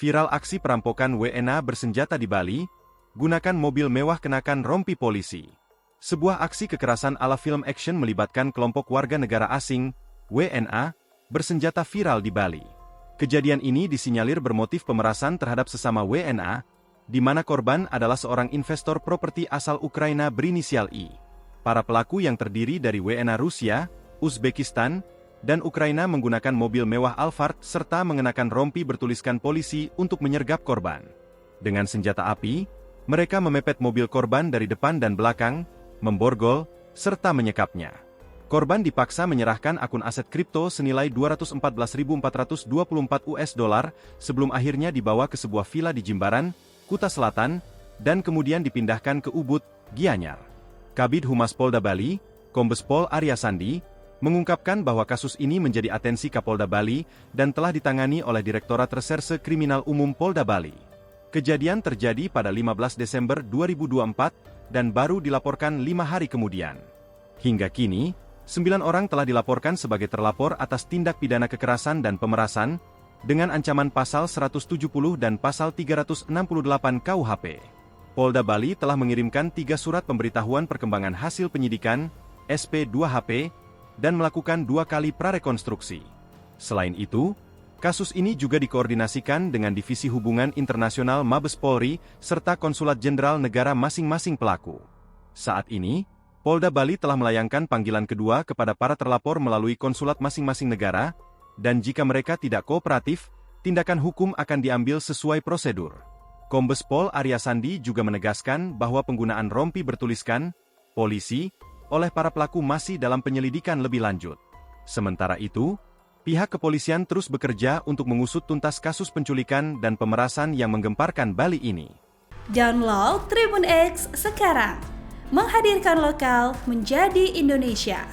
Viral aksi perampokan WNA bersenjata di Bali, gunakan mobil mewah kenakan rompi polisi. Sebuah aksi kekerasan ala film action melibatkan kelompok warga negara asing, WNA, bersenjata viral di Bali. Kejadian ini disinyalir bermotif pemerasan terhadap sesama WNA, di mana korban adalah seorang investor properti asal Ukraina berinisial I. Para pelaku yang terdiri dari WNA Rusia, Uzbekistan, dan Ukraina menggunakan mobil mewah Alphard serta mengenakan rompi bertuliskan polisi untuk menyergap korban. Dengan senjata api, mereka memepet mobil korban dari depan dan belakang, memborgol, serta menyekapnya. Korban dipaksa menyerahkan akun aset kripto senilai 214.424 US dollar sebelum akhirnya dibawa ke sebuah villa di Jimbaran, Kuta Selatan, dan kemudian dipindahkan ke Ubud, Gianyar. Kabid Humas Polda Bali, Kombes Pol Arya Sandi, mengungkapkan bahwa kasus ini menjadi atensi Kapolda Bali dan telah ditangani oleh Direktorat Reserse Kriminal Umum Polda Bali. Kejadian terjadi pada 15 Desember 2024 dan baru dilaporkan 5 hari kemudian. Hingga kini, 9 orang telah dilaporkan sebagai terlapor atas tindak pidana kekerasan dan pemerasan, dengan ancaman pasal 170 dan pasal 368 KUHP. Polda Bali telah mengirimkan 3 surat pemberitahuan perkembangan hasil penyidikan, SP2HP, dan melakukan 2 kali prarekonstruksi. Selain itu, kasus ini juga dikoordinasikan dengan Divisi Hubungan Internasional Mabes Polri serta Konsulat Jenderal negara masing-masing pelaku. Saat ini, Polda Bali telah melayangkan panggilan kedua kepada para terlapor melalui konsulat masing-masing negara, dan jika mereka tidak kooperatif, tindakan hukum akan diambil sesuai prosedur. Kombes Pol Arya Sandi juga menegaskan bahwa penggunaan rompi bertuliskan polisi oleh para pelaku masih dalam penyelidikan lebih lanjut. Sementara itu, pihak kepolisian terus bekerja untuk mengusut tuntas kasus penculikan dan pemerasan yang menggemparkan Bali ini. Download Tribun X sekarang, menghadirkan lokal menjadi Indonesia.